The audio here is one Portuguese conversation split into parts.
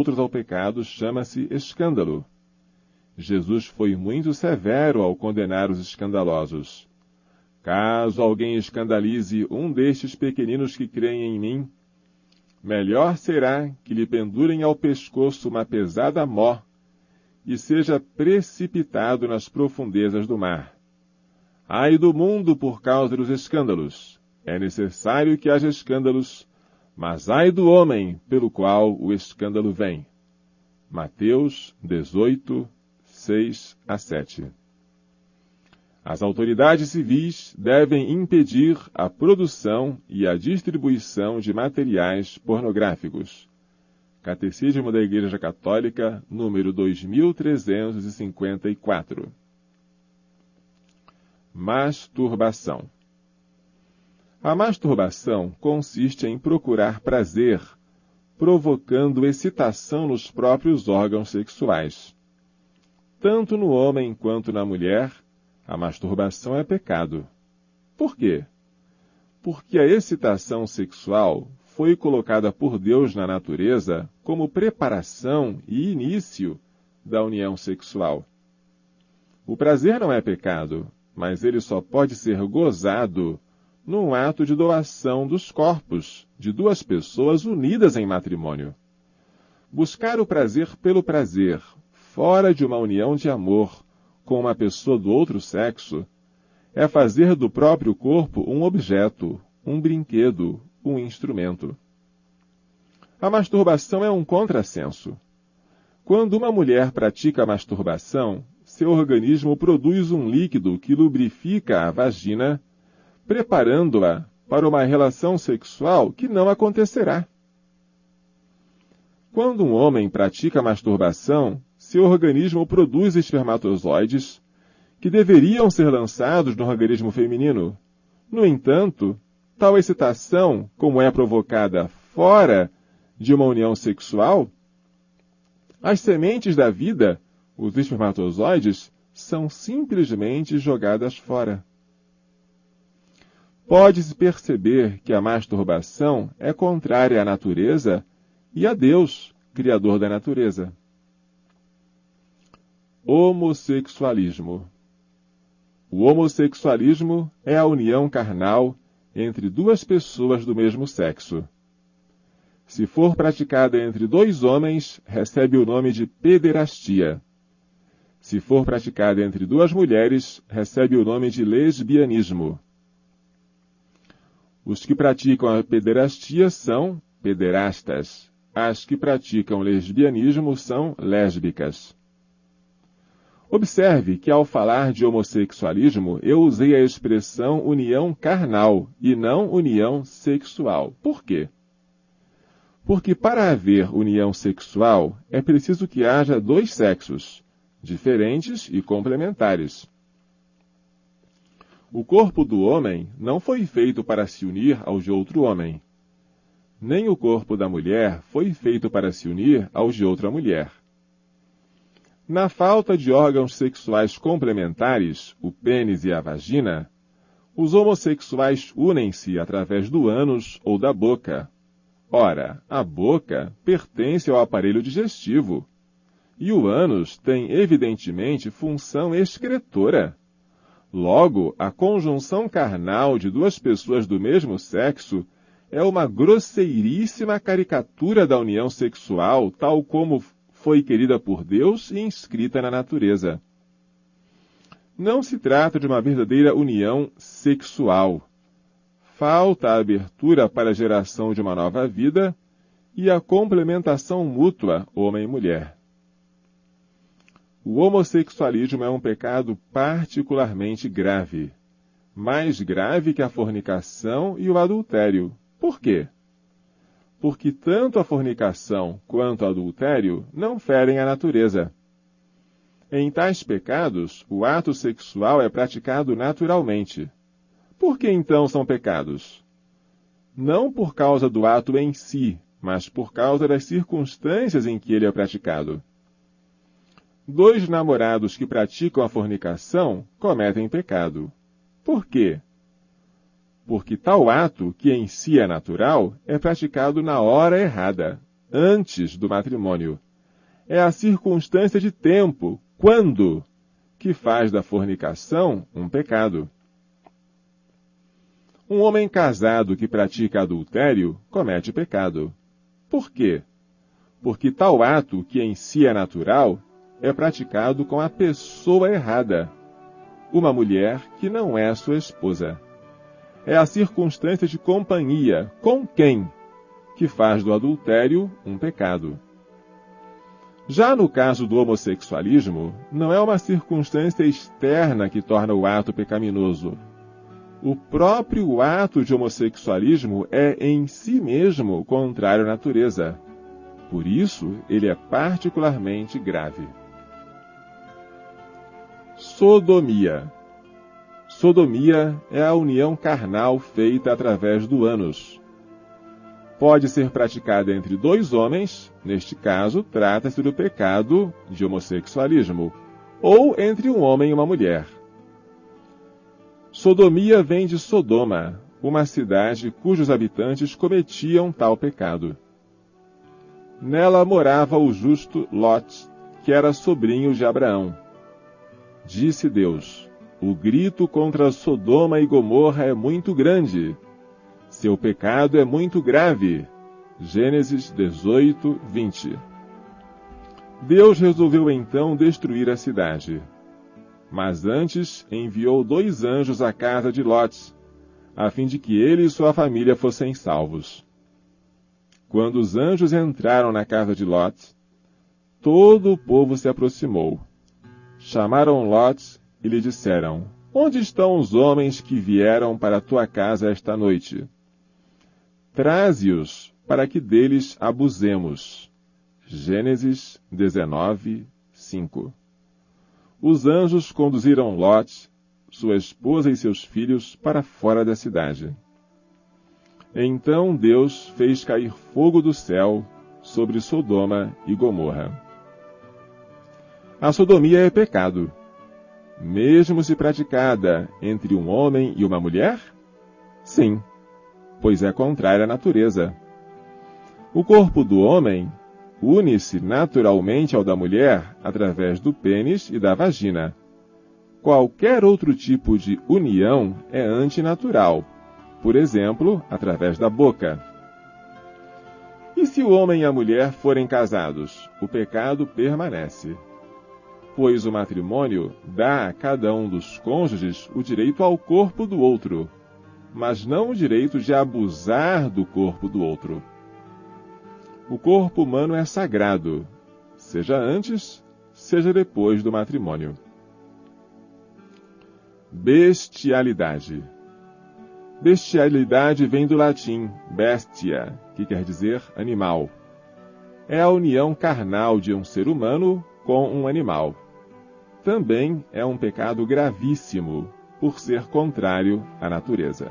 outros ao pecado chama-se escândalo. Jesus foi muito severo ao condenar os escandalosos. Caso alguém escandalize um destes pequeninos que creem em mim, melhor será que lhe pendurem ao pescoço uma pesada mó e seja precipitado nas profundezas do mar. Ai do mundo por causa dos escândalos! É necessário que haja escândalos, mas ai do homem pelo qual o escândalo vem. Mateus 18, 6 a 7. As autoridades civis devem impedir a produção e a distribuição de materiais pornográficos. Catecismo da Igreja Católica, número 2354. Masturbação. A masturbação consiste em procurar prazer, provocando excitação nos próprios órgãos sexuais. Tanto no homem quanto na mulher, a masturbação é pecado. Por quê? Porque a excitação sexual foi colocada por Deus na natureza como preparação e início da união sexual. O prazer não é pecado, mas ele só pode ser gozado num ato de doação dos corpos de duas pessoas unidas em matrimônio. Buscar o prazer pelo prazer, fora de uma união de amor com uma pessoa do outro sexo, é fazer do próprio corpo um objeto, um brinquedo, um instrumento. A masturbação é um contrassenso. Quando uma mulher pratica a masturbação, seu organismo produz um líquido que lubrifica a vagina, preparando-a para uma relação sexual que não acontecerá. Quando um homem pratica a masturbação, seu organismo produz espermatozoides que deveriam ser lançados no organismo feminino. No entanto, tal excitação, como é provocada fora de uma união sexual, as sementes da vida, os espermatozoides, são simplesmente jogadas fora. Pode-se perceber que a masturbação é contrária à natureza e a Deus, Criador da natureza. Homossexualismo. O homossexualismo é a união carnal entre duas pessoas do mesmo sexo. Se for praticada entre dois homens, recebe o nome de pederastia. Se for praticada entre duas mulheres, recebe o nome de lesbianismo. Os que praticam a pederastia são pederastas. As que praticam lesbianismo são lésbicas. Observe que, ao falar de homossexualismo, eu usei a expressão união carnal e não união sexual. Por quê? Porque para haver união sexual, é preciso que haja dois sexos, diferentes e complementares. O corpo do homem não foi feito para se unir ao de outro homem. Nem o corpo da mulher foi feito para se unir ao de outra mulher. Na falta de órgãos sexuais complementares, o pênis e a vagina, os homossexuais unem-se através do ânus ou da boca. Ora, a boca pertence ao aparelho digestivo, e o ânus tem, evidentemente, função excretora. Logo, a conjunção carnal de duas pessoas do mesmo sexo é uma grosseiríssima caricatura da união sexual, tal como foi querida por Deus e inscrita na natureza. Não se trata de uma verdadeira união sexual. Falta a abertura para a geração de uma nova vida e a complementação mútua homem e mulher. O homossexualismo é um pecado particularmente grave, mais grave que a fornicação e o adultério. Por quê? Porque tanto a fornicação quanto o adultério não ferem a natureza. Em tais pecados, o ato sexual é praticado naturalmente. Por que então são pecados? Não por causa do ato em si, mas por causa das circunstâncias em que ele é praticado. Dois namorados que praticam a fornicação cometem pecado. Por quê? Porque tal ato, que em si é natural, é praticado na hora errada, antes do matrimônio. É a circunstância de tempo, quando, que faz da fornicação um pecado. Um homem casado que pratica adultério comete pecado. Por quê? Porque tal ato, que em si é natural, é praticado com a pessoa errada, uma mulher que não é sua esposa. É a circunstância de companhia, com quem, que faz do adultério um pecado. Já no caso do homossexualismo, não é uma circunstância externa que torna o ato pecaminoso. O próprio ato de homossexualismo é em si mesmo contrário à natureza. Por isso, ele é particularmente grave. Sodomia. Sodomia é a união carnal feita através do ânus. Pode ser praticada entre dois homens, neste caso, trata-se do pecado de homossexualismo, ou entre um homem e uma mulher. Sodomia vem de Sodoma, uma cidade cujos habitantes cometiam tal pecado. Nela morava o justo Lot, que era sobrinho de Abraão. Disse Deus: o grito contra Sodoma e Gomorra é muito grande. Seu pecado é muito grave. Gênesis 18, 20. Deus resolveu então destruir a cidade. Mas antes enviou 2 anjos à casa de Lot, a fim de que ele e sua família fossem salvos. Quando os anjos entraram na casa de Lot, todo o povo se aproximou. Chamaram Lot e lhe disseram: onde estão os homens que vieram para a tua casa esta noite? Traze-os para que deles abusemos. Gênesis 19, 5. Os anjos conduziram Lot, sua esposa e seus filhos para fora da cidade. Então Deus fez cair fogo do céu sobre Sodoma e Gomorra. A sodomia é pecado, mesmo se praticada entre um homem e uma mulher? Sim, pois é contrária à natureza. O corpo do homem une-se naturalmente ao da mulher através do pênis e da vagina. Qualquer outro tipo de união é antinatural, por exemplo, através da boca. E se o homem e a mulher forem casados, o pecado permanece, pois o matrimônio dá a cada um dos cônjuges o direito ao corpo do outro, mas não o direito de abusar do corpo do outro. O corpo humano é sagrado, seja antes, seja depois do matrimônio. Bestialidade. Bestialidade vem do latim bestia, que quer dizer animal. É a união carnal de um ser humano com um animal. Também é um pecado gravíssimo, por ser contrário à natureza.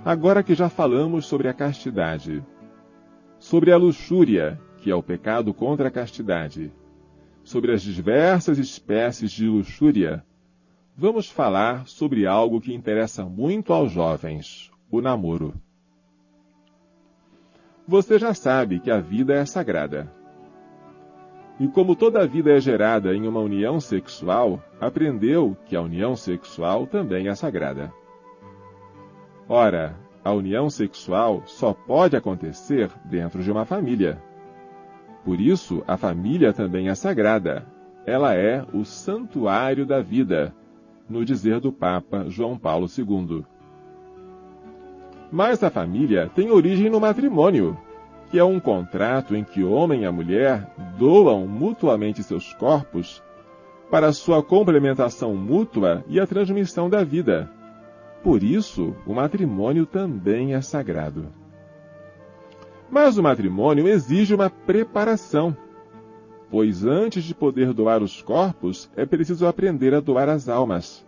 Agora que já falamos sobre a castidade, sobre a luxúria, que é o pecado contra a castidade, sobre as diversas espécies de luxúria, vamos falar sobre algo que interessa muito aos jovens, o namoro. Você já sabe que a vida é sagrada. E como toda vida é gerada em uma união sexual, aprendeu que a união sexual também é sagrada. Ora, a união sexual só pode acontecer dentro de uma família. Por isso, a família também é sagrada. Ela é o santuário da vida, no dizer do Papa João Paulo II. Mas a família tem origem no matrimônio, que é um contrato em que o homem e a mulher doam mutuamente seus corpos para sua complementação mútua e a transmissão da vida. Por isso, o matrimônio também é sagrado. Mas o matrimônio exige uma preparação, pois antes de poder doar os corpos, é preciso aprender a doar as almas.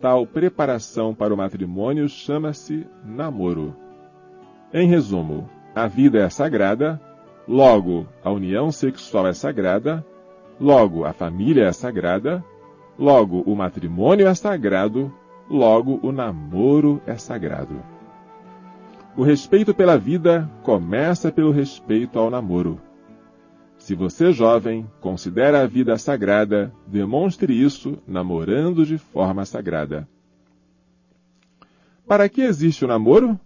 Tal preparação para o matrimônio chama-se namoro. Em resumo, a vida é sagrada, logo a união sexual é sagrada, logo a família é sagrada, logo o matrimônio é sagrado, logo o namoro é sagrado. O respeito pela vida começa pelo respeito ao namoro. Se você, jovem, considera a vida sagrada, demonstre isso namorando de forma sagrada. Para que existe o namoro?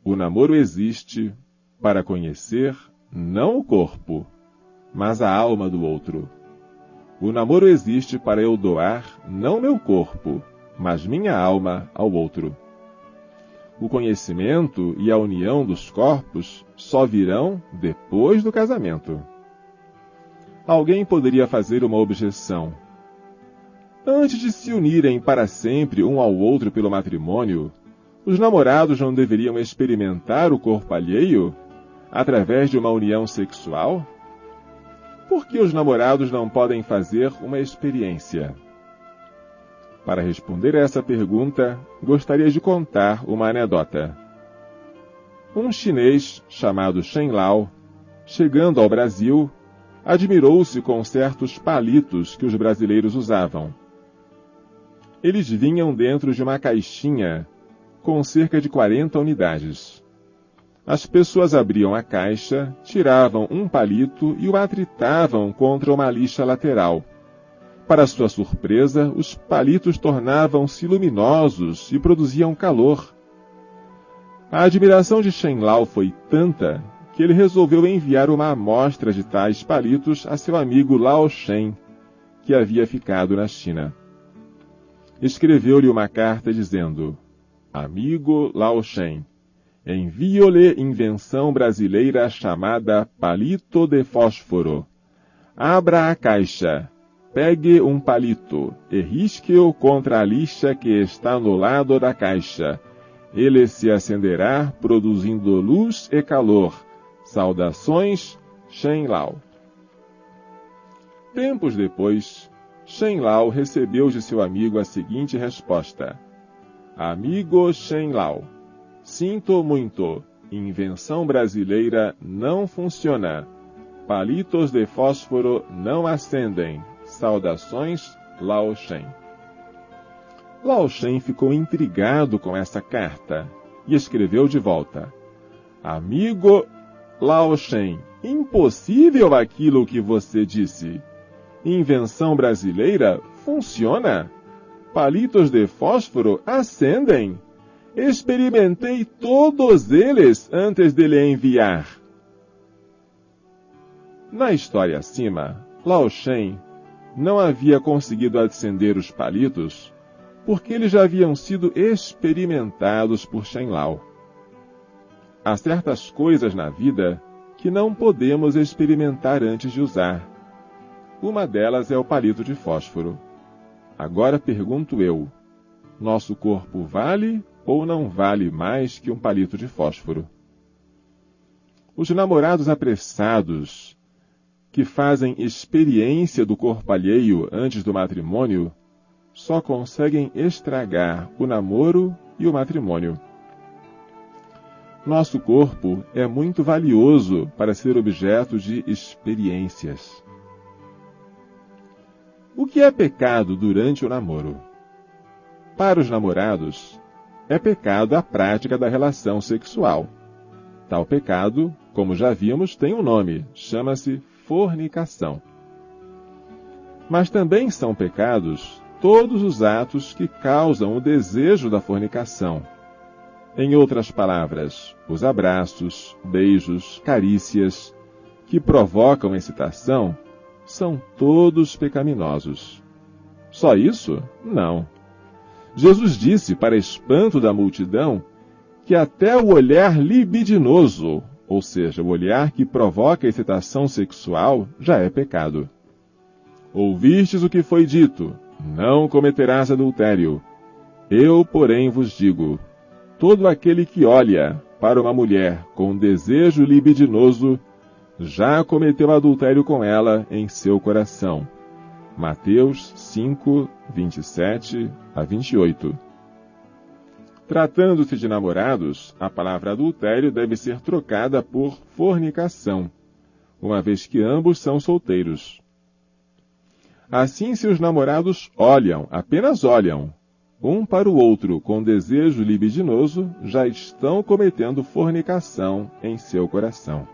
O namoro existe para conhecer não o corpo, mas a alma do outro. O namoro existe para eu doar não meu corpo, mas minha alma ao outro. O conhecimento e a união dos corpos só virão depois do casamento. Alguém poderia fazer uma objeção. Antes de se unirem para sempre um ao outro pelo matrimônio, os namorados não deveriam experimentar o corpo alheio através de uma união sexual? Por que os namorados não podem fazer uma experiência? Para responder a essa pergunta, gostaria de contar uma anedota. Um chinês chamado Shen Lao, chegando ao Brasil, admirou-se com certos palitos que os brasileiros usavam. Eles vinham dentro de uma caixinha com cerca de 40 unidades. As pessoas abriam a caixa, tiravam um palito e o atritavam contra uma lixa lateral. Para sua surpresa, os palitos tornavam-se luminosos e produziam calor. A admiração de Shen Lao foi tanta que ele resolveu enviar uma amostra de tais palitos a seu amigo Lao Shen, que havia ficado na China. Escreveu-lhe uma carta dizendo: Amigo Lao Shen, envio-lhe invenção brasileira chamada palito de fósforo. Abra a caixa, pegue um palito e risque-o contra a lixa que está no lado da caixa. Ele se acenderá, produzindo luz e calor. Saudações, Shen Lao. Tempos depois, Shen Lao recebeu de seu amigo a seguinte resposta: Amigo Shen Lao, sinto muito, invenção brasileira não funciona. Palitos de fósforo não acendem. Saudações, Lao Shen. Lao Shen ficou intrigado com essa carta e escreveu de volta: Amigo Lao Shen, impossível aquilo que você disse. Invenção brasileira funciona. Palitos de fósforo acendem. Experimentei todos eles antes de lhe enviar. Na história acima, Lao Shen não havia conseguido acender os palitos porque eles já haviam sido experimentados por Shen Lao. Há certas coisas na vida que não podemos experimentar antes de usar. Uma delas é o palito de fósforo. Agora pergunto eu, nosso corpo vale ou não vale mais que um palito de fósforo? Os namorados apressados, que fazem experiência do corpo alheio antes do matrimônio, só conseguem estragar o namoro e o matrimônio. Nosso corpo é muito valioso para ser objeto de experiências. O que é pecado durante o namoro? Para os namorados, é pecado a prática da relação sexual. Tal pecado, como já vimos, tem um nome, chama-se fornicação. Mas também são pecados todos os atos que causam o desejo da fornicação. Em outras palavras, os abraços, beijos, carícias, que provocam excitação, são todos pecaminosos. Só isso? Não. Jesus disse, para espanto da multidão, que até o olhar libidinoso, ou seja, o olhar que provoca excitação sexual, já é pecado. Ouvistes o que foi dito, não cometerás adultério. Eu, porém, vos digo, todo aquele que olha para uma mulher com desejo libidinoso, já cometeu adultério com ela em seu coração. Mateus 5, 27 a 28. Tratando-se de namorados, a palavra adultério deve ser trocada por fornicação, uma vez que ambos são solteiros. Assim, se os namorados olham, apenas olham, um para o outro com desejo libidinoso, já estão cometendo fornicação em seu coração.